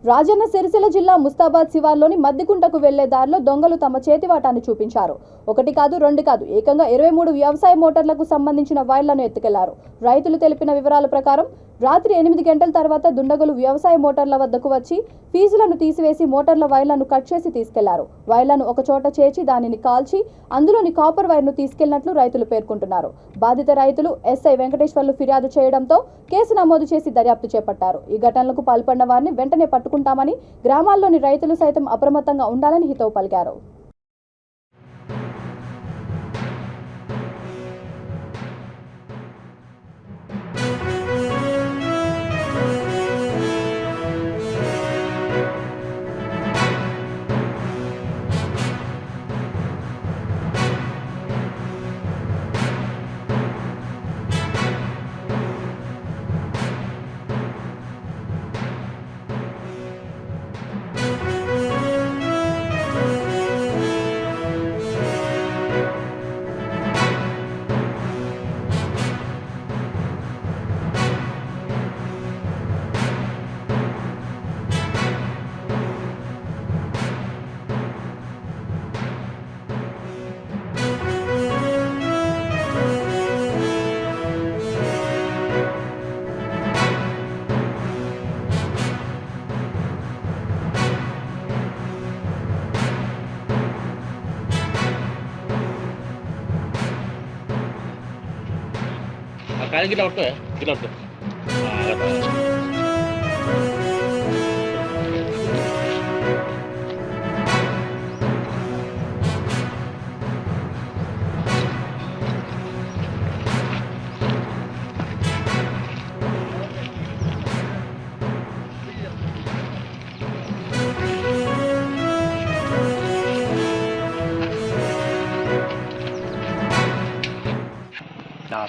రాజన్న సిరిసిల్ల జిల్లా ముస్తాబాద్ శివార్లోని మద్దికుంటకు వెళ్లే దారిలో దొంగలు తమ చేతివాటాన్ని చూపించారు. ఒకటి కాదు రెండు కాదు ఏకంగా 23 వ్యవసాయ మోటార్లకు సంబంధించిన వైర్లను ఎత్తుకెళ్లారు. రైతులు తెలిపిన వివరాల ప్రకారం రాత్రి 8 గంటల తర్వాత దుండగులు వ్యవసాయ మోటార్ల వద్దకు వచ్చి ఫీజులను తీసివేసి మోటార్ల వైర్లను కట్ చేసి తీసుకెళ్లారు. వైర్లను ఒక చోట చేర్చి దానిని కాల్చి అందులోని కాపర్ వైర్ను తీసుకెళ్లినట్లు రైతులు పేర్కొంటున్నారు. బాధిత రైతులు ఎస్ఐ వెంకటేశ్వర్లు ఫిర్యాదు చేయడంతో కేసు నమోదు చేసి దర్యాప్తు చేపట్టారు. ఈ ఘటనలకు పాల్పడిన వారిని వెంటనే పట్టుకుంటామని, గ్రామాల్లోని రైతులు సైతం అప్రమత్తంగా ఉండాలని హితవు పలికారు. కాయలు గిట్లా పట్టుకో గిట్లా పట్టుకో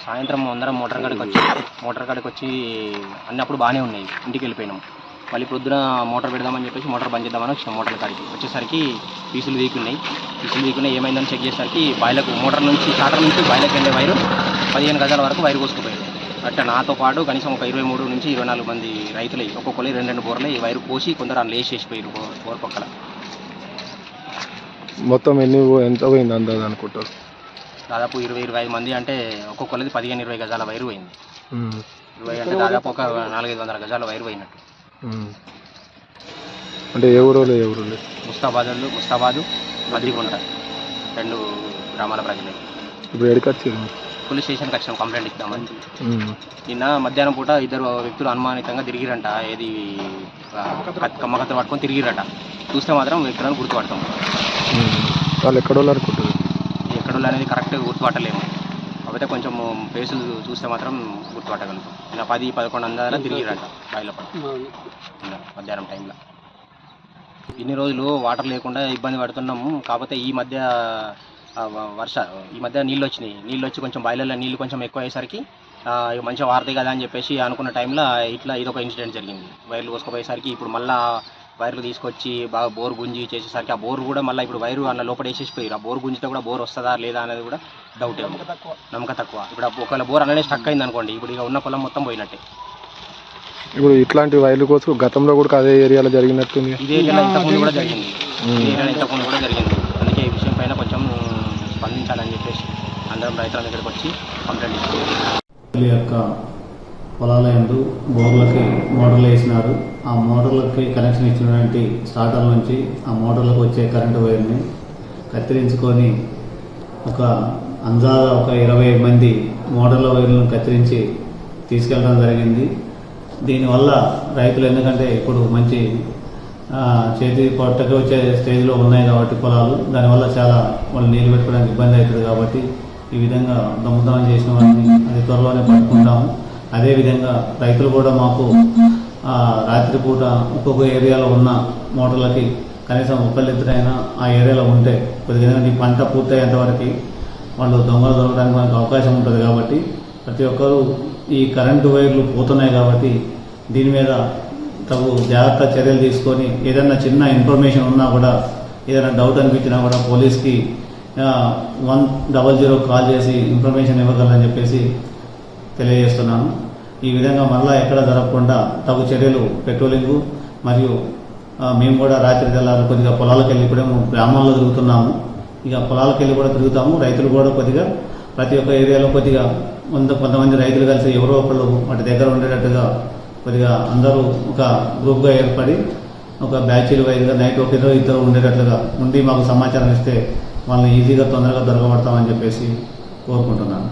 సాయంత్రం అందరం మోటార్ కాడికి వచ్చి అన్నప్పుడు బాగానే ఉన్నాయి. ఇంటికి వెళ్ళిపోయినాం. మళ్ళీ పొద్దున మోటార్ పెడదామని చెప్పేసి మోటార్ బంద్ చేద్దామని వచ్చినాం. మోటార్ కాడికి వచ్చేసరికి పీసులు వీకున్నాయి. ఏమైందని చెక్ చేసేసరికి బాయిలకు మోటార్ నుంచి స్టార్టర్ నుంచి బాయిలకు వెళ్ళే వైరు 15 గజాల వరకు వైరు కోసుకుపోయింది. అట్లా నాతో పాటు కనీసం ఒక 23 నుంచి 24 మంది రైతులు ఒక్కొక్కరు 2 బోర్లు ఈ వైరు కోసి కొందరు అలా లేచేసిపోయారు బోర్ పక్కన. మొత్తం ఎంత పోయింది అందాజ అనుకుంటారు? దాదాపు 20-25 మంది అంటే ఒక్కొక్కరిది 15-20 గజాల వైరు పోయింది. 20 అంటే దాదాపు ఒక 400-500 గజాల వైరు పోయినట్టు. అంటే ఎవరు ముస్తాబాదు మద్దికుంట 2 గ్రామాల ప్రజలే. ఇప్పుడు ఎక్కడికి వచ్చారు? పోలీస్ స్టేషన్కి వచ్చినాం కంప్లైంట్ ఇద్దామని. నిన్న మధ్యాహ్నం పూట 2 వ్యక్తులు అనుమానితంగా తిరిగిరంట. ఏది కమ్మకత్తలు పట్టుకొని తిరిగిరట. చూస్తే మాత్రం వ్యక్తులను గుర్తుపడతాం. వాళ్ళు ఎక్కడోళ్ళు అనుకుంటారు? ఎక్కడోళ్ళు అనేది కరెక్ట్గా గుర్తుపట్టలేము. కాకపోతే కొంచెం ఫేసులు చూస్తే మాత్రం గుర్తుపట్టగలుగుతాం. ఇలా 10-11 అందాల తిరిగిరంట బాయిలో మధ్యాహ్నం టైంలో. ఇన్ని రోజులు వాటర్ లేకుండా ఇబ్బంది పడుతున్నాము. కాకపోతే ఈ మధ్య నీళ్ళు వచ్చినాయి. నీళ్ళు వచ్చి కొంచెం బాయిలలో నీళ్ళు కొంచెం ఎక్కువ అయ్యేసరికి మంచిగా వారతాయి కదా అని చెప్పేసి అనుకున్న టైంలో ఇట్లా ఇదొక ఇన్సిడెంట్ జరిగింది. వైర్లు కోసుకుపోయేసరికి ఇప్పుడు మళ్ళీ వైర్లు తీసుకొచ్చి బాగా బోర్ గుంజి చేసేసరికి ఆ బోర్ కూడా మళ్ళీ ఇప్పుడు వైరు అన్న లోపల వేసేసిపోయారు. ఆ బోర్ గుంజితే కూడా బోర్ వస్తుందా లేదా అనేది కూడా డౌట్. నమ్మకం తక్కువ. ఇప్పుడు ఒకవేళ బోర్ అనేది స్టక్ అయింది అనుకోండి, ఇప్పుడు ఇక ఉన్న పొలం మొత్తం పోయినట్టే. ఇప్పుడు ఇట్లాంటి వైర్లు కోసం గతంలో కూడా అదే ఏరియాలో జరిగినట్టుంది. ఇదే ఏరియాలో ఇంతకుముందు కూడా జరిగింది. అందుకే ఈ విషయం పైన కొంచెం స్పందించాలని చెప్పేసి అందరం రైతుల దగ్గరికి వచ్చి కంప్లైంట్ ఇచ్చారు. యొక్క పొలాల యందు బోర్లకి మోటార్లు వేసినారు. ఆ మోటార్లకి కనెక్షన్ ఇచ్చినటువంటి స్టార్టర్ నుంచి ఆ మోటార్లకు వచ్చే కరెంటు వైర్ని కత్తిరించుకొని ఒక 20 మంది మోటార్ల వైర్లను కత్తిరించి తీసుకెళ్ళడం జరిగింది. దీనివల్ల రైతులు, ఎందుకంటే ఇప్పుడు మంచి చేతి పొట్టకి వచ్చే స్టేజ్లో ఉన్నాయి కాబట్టి పొలాలు, దానివల్ల చాలా వాళ్ళు నీళ్ళు పెట్టుకోవడానికి ఇబ్బంది అవుతుంది. కాబట్టి ఈ విధంగా దొంగతనం చేసిన వారిని అది త్వరలోనే పట్టుకుంటాము. అదేవిధంగా రైతులు కూడా మాకు రాత్రిపూట ఒక్కొక్క ఏరియాలో ఉన్న మోటార్లకి కనీసం ఒకళ్ళిద్దరైనా ఆ ఏరియాలో ఉంటే కొద్దిగా ఈ పంట పూర్తయ్యేంత వరకు వాళ్ళు దొంగలు దొరకడానికి మనకు అవకాశం ఉంటుంది. కాబట్టి ప్రతి ఒక్కరూ ఈ కరెంటు వైర్లు పోతున్నాయి కాబట్టి దీని మీద తగు జాగ్రత్త చర్యలు తీసుకొని ఏదైనా చిన్న ఇన్ఫర్మేషన్ ఉన్నా కూడా, ఏదైనా డౌట్ అనిపించినా కూడా పోలీస్కి 100 కాల్ చేసి ఇన్ఫర్మేషన్ ఇవ్వగలని చెప్పేసి తెలియజేస్తున్నాను. ఈ విధంగా మళ్ళా ఎక్కడ జరగకుండా తగు చర్యలు పెట్రోలింగు మరియు మేము కూడా రాత్రి తెల్లారు కొద్దిగా పొలాలకు వెళ్ళి కూడా గ్రామాల్లో తిరుగుతున్నాము. ఇక పొలాలకు వెళ్ళి కూడా తిరుగుతాము. రైతులు కూడా కొద్దిగా ప్రతి ఒక్క ఏరియాలో కొద్దిగా కొంతమంది రైతులు కలిసి ఎవరో ఒకళ్ళు వాటి దగ్గర ఉండేటట్టుగా కొద్దిగా అందరూ ఒక గ్రూప్గా ఏర్పడి ఒక బ్యాచీలు వైజ్గా నైట్ ఒక 22 ఉండేటట్లుగా ఉండి మాకు సమాచారం ఇస్తే వాళ్ళని ఈజీగా తొందరగా దొరకబడతామని చెప్పేసి కోరుకుంటున్నాను.